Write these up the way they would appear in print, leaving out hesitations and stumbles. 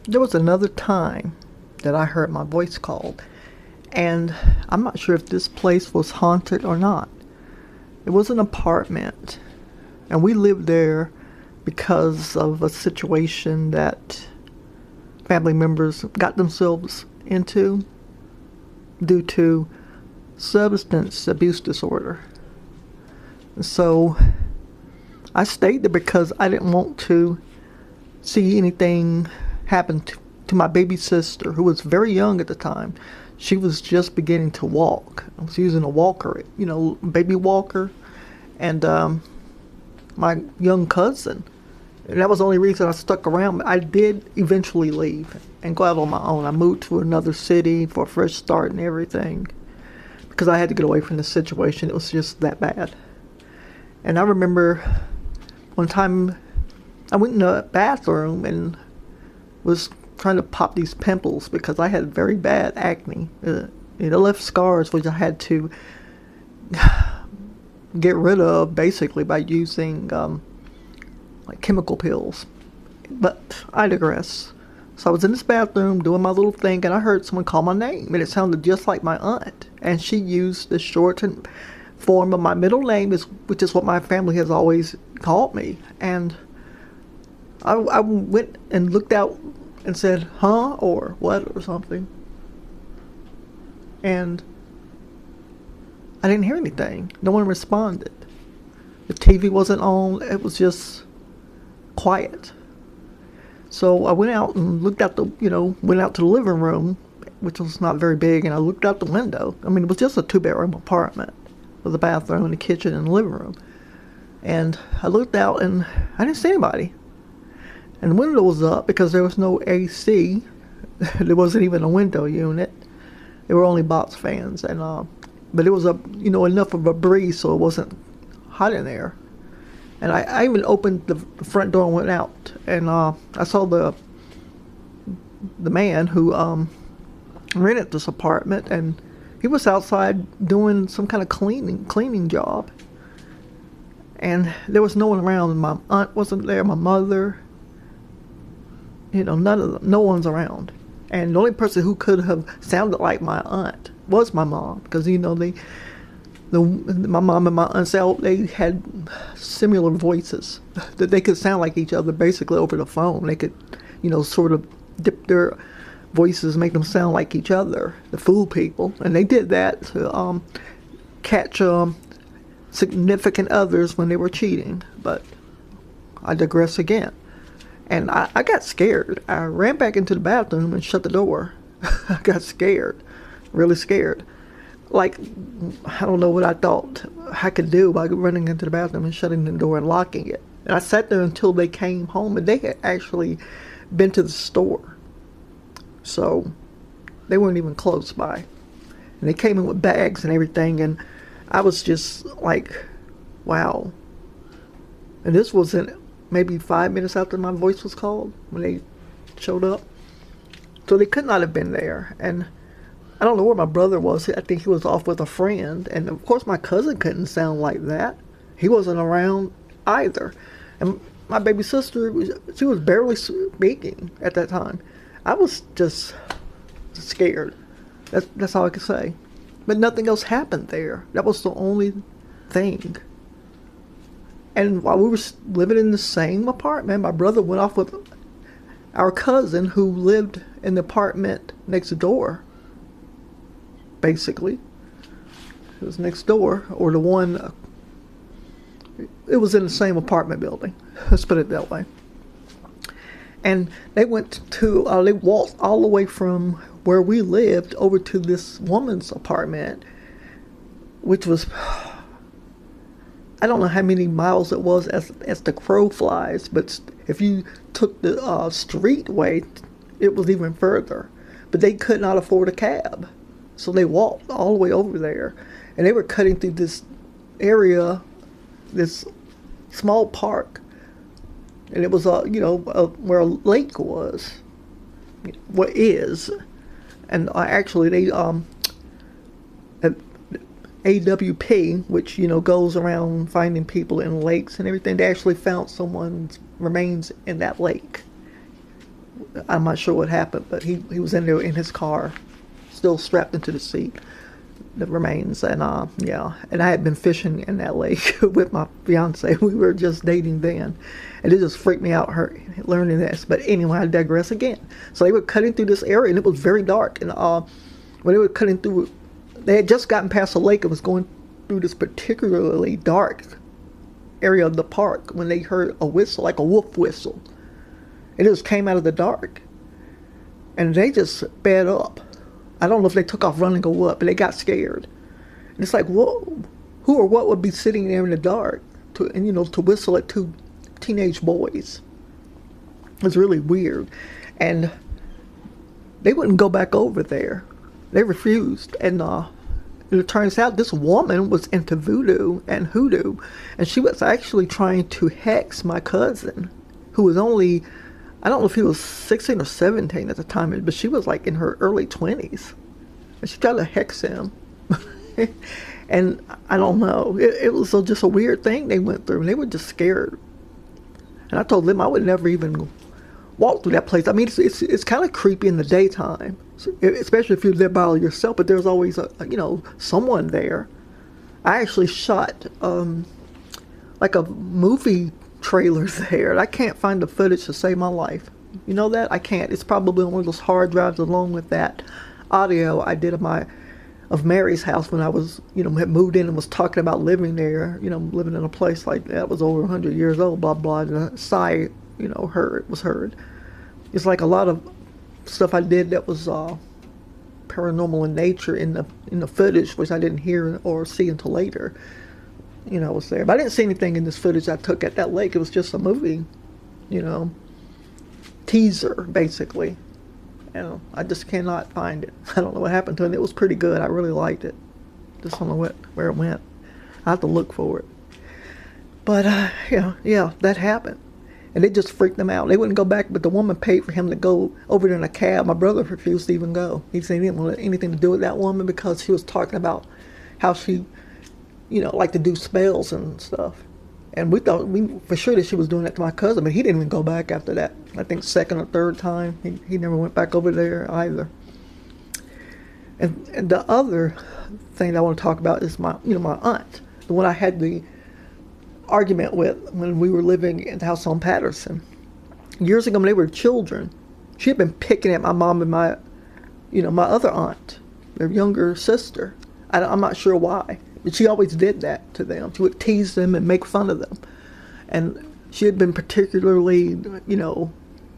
There was another time that I heard my voice called, and I'm not sure if this place was haunted or not. It was an apartment, and we lived there because of a situation that family members got themselves into due to substance abuse disorder. So I stayed there because I didn't want to see anything happen to my baby sister, who was very young at the time. She was just beginning to walk. I was using a walker, baby walker, and my young cousin. And that was the only reason I stuck around. I did eventually leave and go out on my own. I moved to another city for a fresh start and everything because I had to get away from the situation. It was just that bad. And I remember one time I went in the bathroom and was trying to pop these pimples because I had very bad acne. It left scars which I had to get rid of basically by using like chemical pills. But I digress. So I was in this bathroom doing my little thing and I heard someone call my name and it sounded just like my aunt. And she used the shortened form of my middle name, which is what my family has always called me. And I went and looked out and said, huh, or what, or something. And I didn't hear anything. No one responded. The TV wasn't on. It was just quiet. So I went out and looked out went out to the living room, which was not very big, and I looked out the window. I mean, it was just a two-bedroom apartment with a bathroom and a kitchen and a living room. And I looked out and I didn't see anybody. And the window was up because there was no AC. There wasn't even a window unit. There were only box fans, and but it was enough of a breeze so it wasn't hot in there. And I even opened the front door and went out, and I saw the man who rented this apartment, and he was outside doing some kind of cleaning job. And there was no one around. My aunt wasn't there. My mother. No one's around. And the only person who could have sounded like my aunt was my mom, because my mom and my aunt, they had similar voices that they could sound like each other basically over the phone. They could, sort of dip their voices, make them sound like each other to fool people, and they did that to catch significant others when they were cheating. But I digress again. And I got scared. I ran back into the bathroom and shut the door. I got scared, really scared. Like, I don't know what I thought I could do by running into the bathroom and shutting the door and locking it. And I sat there until they came home, and they had actually been to the store. So they weren't even close by. And they came in with bags and everything, and I was just like, wow. And this wasn't maybe 5 minutes after my voice was called when they showed up. So they could not have been there. And I don't know where my brother was. I think he was off with a friend. And of course my cousin couldn't sound like that. He wasn't around either. And my baby sister, she was barely speaking at that time. I was just scared. That's all I could say. But nothing else happened there. That was the only thing. And while we were living in the same apartment, my brother went off with our cousin who lived in the apartment next door. Basically, it was next door, or the one. It was in the same apartment building. Let's put it that way. And they they walked all the way from where we lived over to this woman's apartment, which was, I don't know how many miles it was as the crow flies, but if you took the street way, it was even further. But they could not afford a cab, so they walked all the way over there, and they were cutting through this area, this small park, and it was where a lake was, what is, and actually they at AWP, which goes around finding people in lakes and everything, they actually found someone's remains in that lake. I'm not sure what happened, but he was in there in his car, still strapped into the seat, the remains. And yeah, and I had been fishing in that lake with my fiance. We were just dating then, and it just freaked me out, her learning this. But anyway, I digress again. So they were cutting through this area, and it was very dark. And when they were cutting through, they had just gotten past the lake and was going through this particularly dark area of the park when they heard a whistle, like a wolf whistle. It just came out of the dark, and they just sped up. I don't know if they took off running or what, but they got scared. And it's like, whoa, who or what would be sitting there in the dark to whistle at two teenage boys? It was really weird. And they wouldn't go back over there. They refused. And it turns out this woman was into voodoo and hoodoo, and she was actually trying to hex my cousin, who was only, I don't know if he was 16 or 17 at the time, but she was like in her early 20s. And she tried to hex him. And I don't know. It was just a weird thing they went through, and they were just scared. And I told them I would never even walk through that place. I mean, it's kind of creepy in the daytime, especially if you're there by yourself, but there's always someone there. I actually shot like a movie trailer there, and I can't find the footage to save my life. You know that? I can't. It's probably on one of those hard drives along with that audio I did of Mary's house when I was, had moved in and was talking about living there, living in a place like that was over 100 years old, blah, blah, and a sigh, was heard. It's like a lot of stuff I did that was paranormal in nature in the footage, which I didn't hear or see until later, was there. But I didn't see anything in this footage I took at that lake. It was just a movie, teaser, basically. I just cannot find it. I don't know what happened to it. It was pretty good. I really liked it. Just don't know where it went. I have to look for it. But yeah, that happened. And it just freaked them out. They wouldn't go back, but the woman paid for him to go over there in a cab. My brother refused to even go. He said he didn't want anything to do with that woman because she was talking about how she, liked to do spells and stuff. And we thought for sure that she was doing that to my cousin, but he didn't even go back after that. I think second or third time. He never went back over there either. And the other thing that I want to talk about is my aunt, the one I had the argument with when we were living in the house on Patterson. Years ago when they were children, she had been picking at my mom and my other aunt, their younger sister. I'm not sure why. But she always did that to them. She would tease them and make fun of them. And she had been particularly,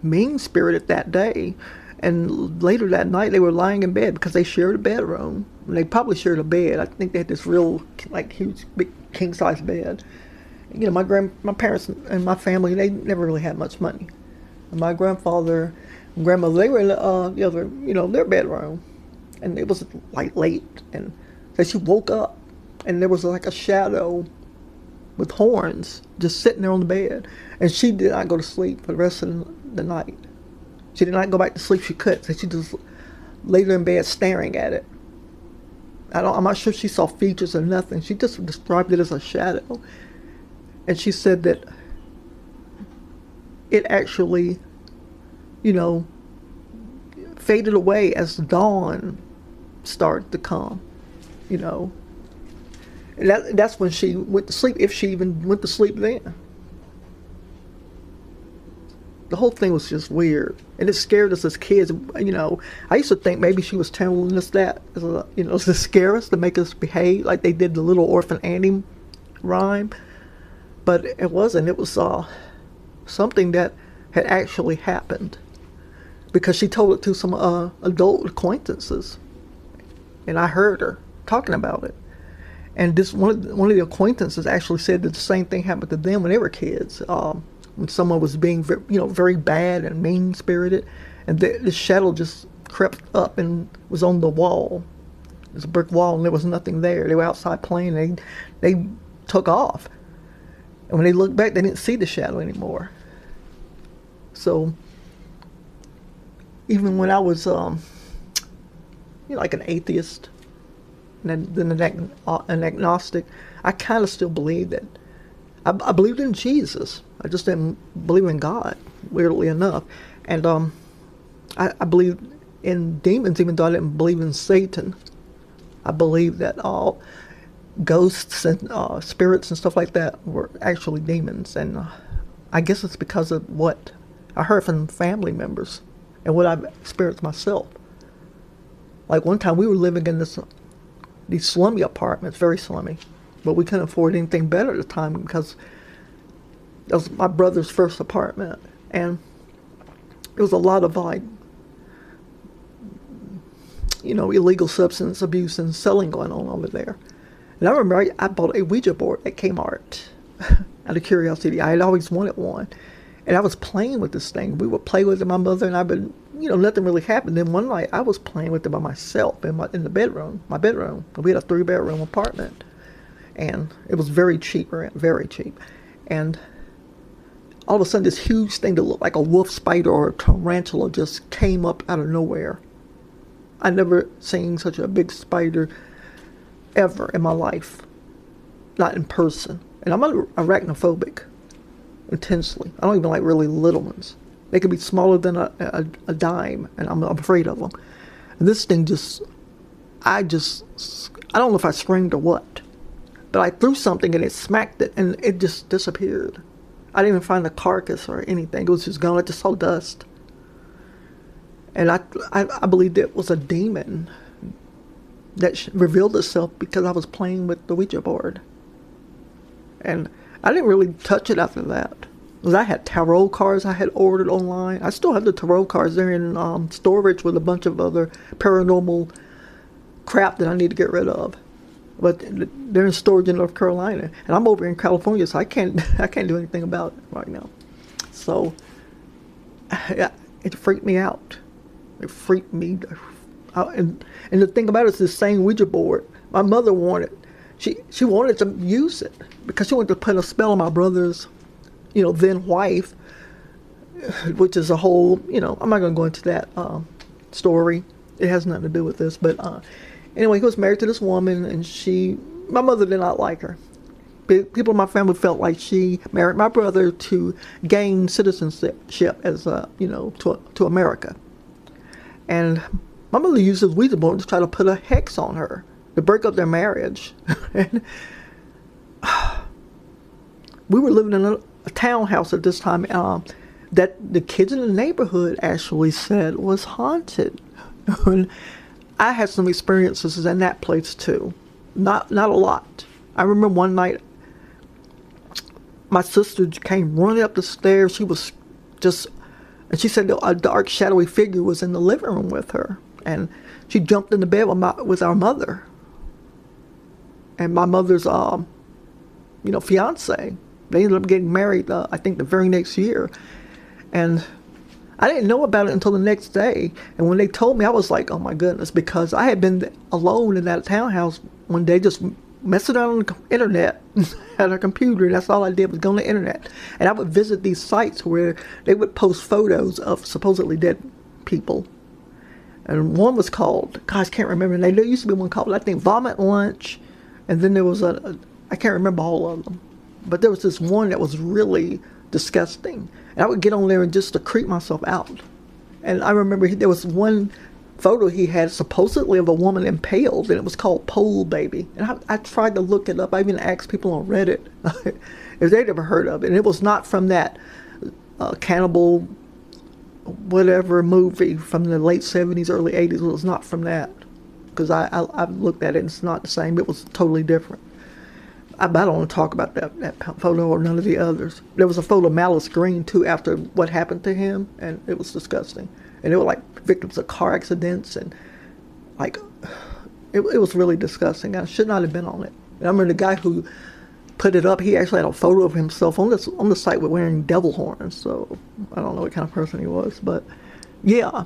mean-spirited that day. And later that night, they were lying in bed because they shared a bedroom. And they probably shared a bed. I think they had this real, huge, big king-size bed. My parents and my family, they never really had much money. And my grandfather and grandmother, they were in the other, their bedroom. And it was, late. And so she woke up. And there was a shadow with horns just sitting there on the bed. And she did not go to sleep for the rest of the night. She did not go back to sleep. She couldn't. So she just lay there in bed staring at it. I'm not sure she saw features or nothing. She just described it as a shadow. And she said that it actually, faded away as dawn started to come, And that's when she went to sleep, if she even went to sleep then. The whole thing was just weird. And it scared us as kids. I used to think maybe she was telling us that, to scare us, to make us behave like they did the Little Orphan Annie rhyme. But it wasn't. It was something that had actually happened. Because she told it to some adult acquaintances. And I heard her talking about it. And this one of the acquaintances actually said that the same thing happened to them when they were kids. When someone was being very bad and mean-spirited, and the shadow just crept up and was on the wall. It was a brick wall, and there was nothing there. They were outside playing. They took off, and when they looked back, they didn't see the shadow anymore. So even when I was like an atheist, and then an agnostic, I kind of still believed that. I believed in Jesus. I just didn't believe in God, weirdly enough. And I believe in demons, even though I didn't believe in Satan. I believe that all ghosts and spirits and stuff like that were actually demons. And I guess it's because of what I heard from family members and what I've experienced myself. Like one time we were living in these slummy apartments, very slummy, but we couldn't afford anything better at the time because that was my brother's first apartment, and there was a lot of like, illegal substance abuse and selling going on over there. And I remember I bought a Ouija board at Kmart out of curiosity. I had always wanted one, and I was playing with this thing. We would play with it, my mother and I, but nothing really happened. Then one night I was playing with it by myself in the bedroom, my bedroom. We had a 3-bedroom apartment, and it was very cheap, very cheap. And all of a sudden, this huge thing that looked like a wolf spider or a tarantula just came up out of nowhere. I'd never seen such a big spider ever in my life, not in person. And I'm arachnophobic, intensely. I don't even like really little ones. They could be smaller than a dime, and I'm afraid of them. And this thing I don't know if I screamed or what, but I threw something and it smacked it, and it just disappeared. I didn't even find the carcass or anything. It was just gone. I just saw dust. And I believed it was a demon that revealed itself because I was playing with the Ouija board. And I didn't really touch it after that. Because I had tarot cards I had ordered online. I still have the tarot cards. They're in storage with a bunch of other paranormal crap that I need to get rid of. But they're in storage in North Carolina, and I'm over in California, so I can't do anything about it right now. So it freaked me out. It freaked me out. And the thing about it is, this same Ouija board, my mother wanted. She wanted to use it because she wanted to put a spell on my brother's, then wife, which is a whole, I'm not going to go into that story. It has nothing to do with this, but anyway, he was married to this woman, and my mother did not like her. People in my family felt like she married my brother to gain citizenship as, to America. And my mother used this Ouija board to try to put a hex on her, to break up their marriage. And we were living in a townhouse at this time that the kids in the neighborhood actually said was haunted. And I had some experiences in that place too. Not a lot. I remember one night my sister came running up the stairs. She was and she said a dark, shadowy figure was in the living room with her. And she jumped in the bed with our mother. And my mother's, fiance. They ended up getting married, I think, the very next year. And I didn't know about it until the next day. And when they told me, I was like, oh my goodness, because I had been alone in that townhouse one day just messing around on the internet at a computer. That's all I did was go on the internet. And I would visit these sites where they would post photos of supposedly dead people. And one was called, gosh, I can't remember. There used to be one called, I think, Vomit Lunch. And then there was I can't remember all of them. But there was this one that was really disgusting. And I would get on there and just to creep myself out. And I remember there was one photo he had supposedly of a woman impaled, and it was called Pole Baby. And I tried to look it up. I even asked people on Reddit if they'd ever heard of it. And it was not from that cannibal whatever movie from the late 70s, early 80s. It was not from that. Because I looked at it and it's not the same. It was totally different. I don't want to talk about that photo or none of the others. There was a photo of Malice Green, too, after what happened to him, and it was disgusting. And they were like victims of car accidents, and like, it was really disgusting. I should not have been on it. And I remember the guy who put it up, he actually had a photo of himself on the site with wearing devil horns, so I don't know what kind of person he was, but yeah.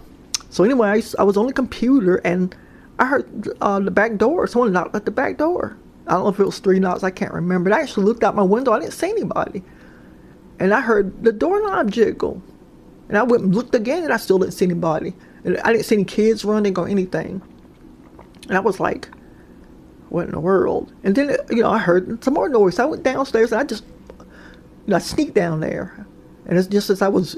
So anyway, I was on the computer, and I heard the back door. Someone knocked at the back door. I don't know if it was 3 knocks, I can't remember. But I actually looked out my window, I didn't see anybody. And I heard the doorknob jiggle. And I went and looked again, and I still didn't see anybody. And I didn't see any kids running or anything. And I was like, what in the world? And then, I heard some more noise. So I went downstairs, and I just, I sneaked down there. And it's just as I was,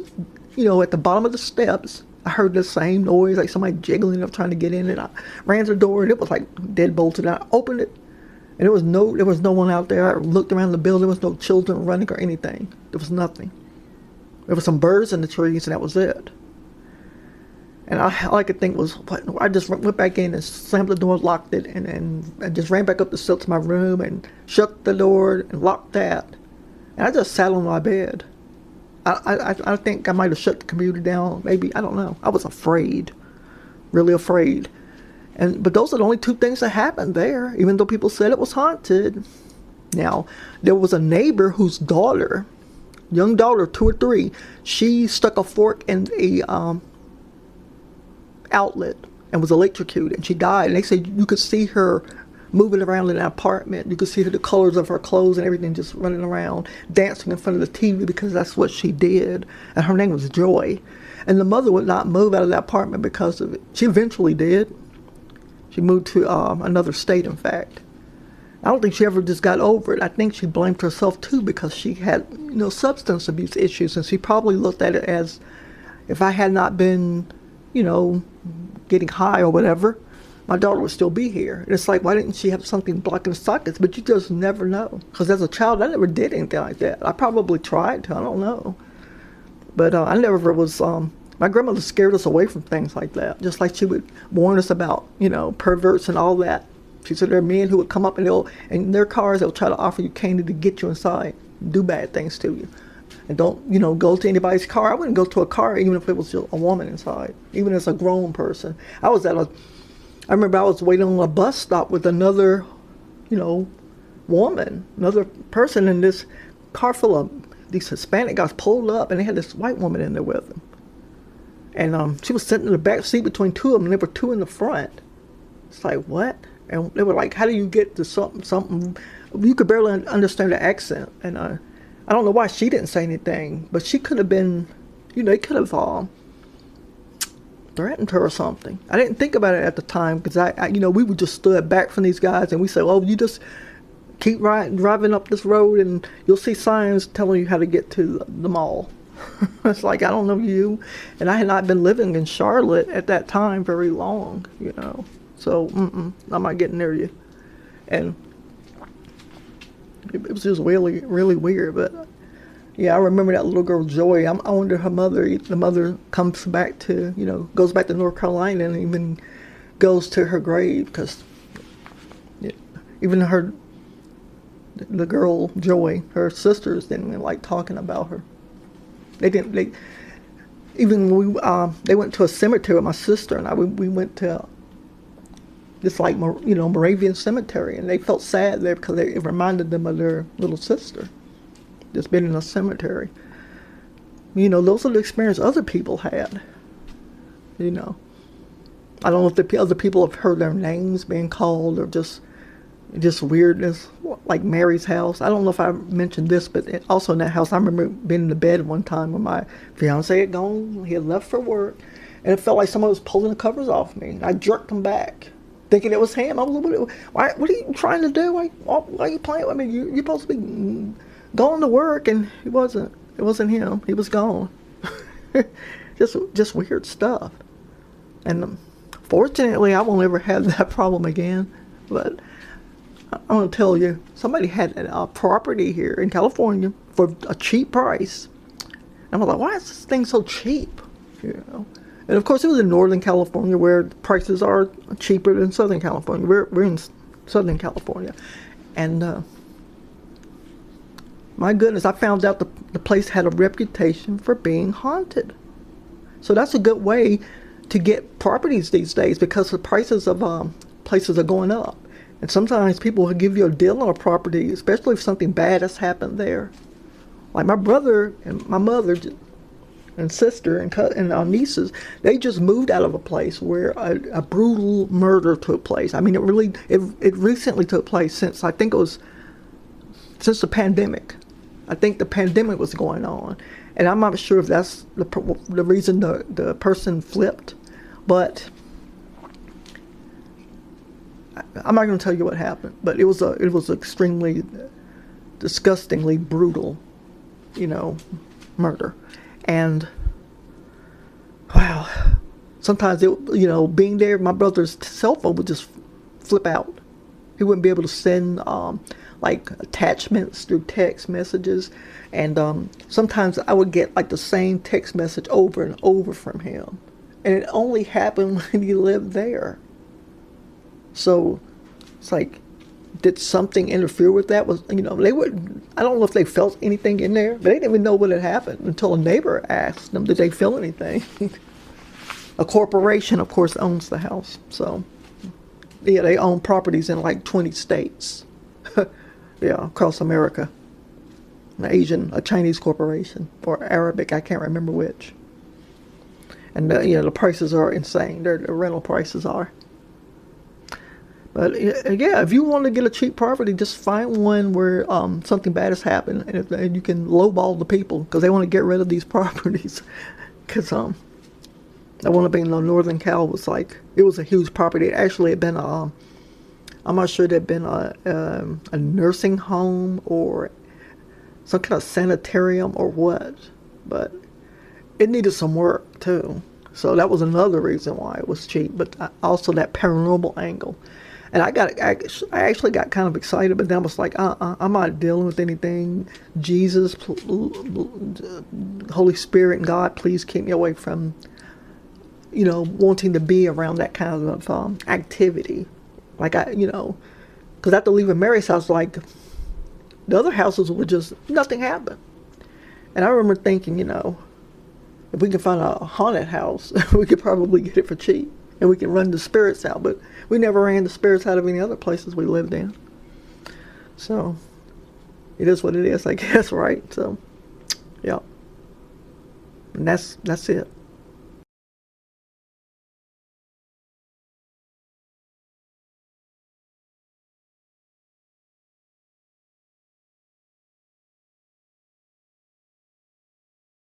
at the bottom of the steps, I heard the same noise, like somebody jiggling up trying to get in it. I ran to the door and it was like dead bolted. I opened it and there was no one out there. I looked around the building, there was no children running or anything. There was nothing. There were some birds in the trees and that was it. And all I could think was, I just went back in and slammed the door, locked it, and I just ran back up the steps to my room and shut the door and locked that. And I just sat on my bed. I think I might have shut the computer down, maybe, I don't know. I was afraid, really afraid. But those are the only two things that happened there, even though people said it was haunted. Now, there was a neighbor whose daughter, young daughter, 2 or 3, she stuck a fork in a outlet and was electrocuted, and she died. And they said you could see her moving around in the apartment. You could see the colors of her clothes and everything just running around, dancing in front of the TV because that's what she did. And her name was Joy. And the mother would not move out of that apartment because of it. She eventually did. She moved to another state, in fact. I don't think she ever just got over it. I think she blamed herself too because she had, substance abuse issues, and she probably looked at it as, if I had not been, getting high or whatever, my daughter would still be here. And it's like, why didn't she have something blocking the sockets? But you just never know. Because as a child, I never did anything like that. I probably tried to. I don't know. But I never was, my grandmother scared us away from things like that. Just like she would warn us about, perverts and all that. She said there are men who would come up and in their cars, they'll try to offer you candy to get you inside, do bad things to you. And don't, go to anybody's car. I wouldn't go to a car even if it was just a woman inside, even as a grown person. I remember I was waiting on a bus stop with another, woman, another person, in this car full of these Hispanic guys pulled up, and they had this white woman in there with them. And she was sitting in the back seat between 2 of them, and there were 2 in the front. It's like, what? And they were like, how do you get to something? You could barely understand the accent. And I don't know why she didn't say anything, but she could have been, they could have threatened her or something. I didn't think about it at the time because we would just stood back from these guys and we said, you just keep driving up this road and you'll see signs telling you how to get to the mall. It's like, I don't know you. And I had not been living in Charlotte at that time very long, So, I'm not getting near you. And it was just really, really weird. But, yeah, I remember that little girl, Joy. I wonder the mother comes back to, goes back to North Carolina and even goes to her grave. Because even the girl, Joy, her sisters didn't even like talking about her. They went to a cemetery with my sister and we went to this Moravian cemetery, and they felt sad there because it reminded them of their little sister just being in a cemetery. Those are the experiences other people had. I don't know if the other people have heard their names being called or just weirdness, like Mary's house. I don't know if I mentioned this, but also in that house, I remember being in the bed one time when my fiance had gone. He had left for work, and it felt like someone was pulling the covers off me. And I jerked him back, thinking it was him. I was like, what are you trying to do? Why are you playing with me? You're supposed to be going to work, and it wasn't him. He was gone. just weird stuff. And fortunately, I won't ever have that problem again. But I want to tell you, somebody had a property here in California for a cheap price. And I was like, why is this thing so cheap? And of course, it was in Northern California where prices are cheaper than Southern California. We're in Southern California. And my goodness, I found out the place had a reputation for being haunted. So that's a good way to get properties these days because the prices of places are going up. And sometimes people will give you a deal on a property, especially if something bad has happened there. Like my brother and my mother and sister and our nieces, they just moved out of a place where a brutal murder took place. I mean, it recently took place since the pandemic. I think the pandemic was going on. And I'm not sure if that's the reason the person flipped, but I'm not going to tell you what happened, but it was extremely disgustingly brutal, murder. And wow, Sometimes being there, my brother's cell phone would just flip out. He wouldn't be able to send like attachments through text messages, and sometimes I would get like the same text message over and over from him, and it only happened when he lived there. So it's like, did something interfere with that? They would. I don't know if they felt anything in there, but they didn't even know what had happened until a neighbor asked them, did they feel anything? A corporation, of course, owns the house, so yeah, they own properties in like 20 states. Yeah, across America. A Chinese corporation, or Arabic, I can't remember which. And the prices are insane. The rental prices are. But yeah, if you want to get a cheap property, just find one where something bad has happened, and you can lowball the people because they want to get rid of these properties. Because the one up in Northern Cal was like, it was a huge property. It actually had been I'm not sure, it had been a nursing home or some kind of sanitarium or what, but it needed some work too. So that was another reason why it was cheap, but also that paranormal angle. And I actually got kind of excited, but then I was like, I'm not dealing with anything. Jesus, Holy Spirit, and God, please keep me away from, wanting to be around that kind of activity. Like because after leaving Mary's house, like, the other houses were just, nothing happened. And I remember thinking, if we can find a haunted house, we could probably get it for cheap. And we can run the spirits out. But we never ran the spirits out of any other places we lived in. So, it is what it is, I guess, right? So, yeah. And that's it.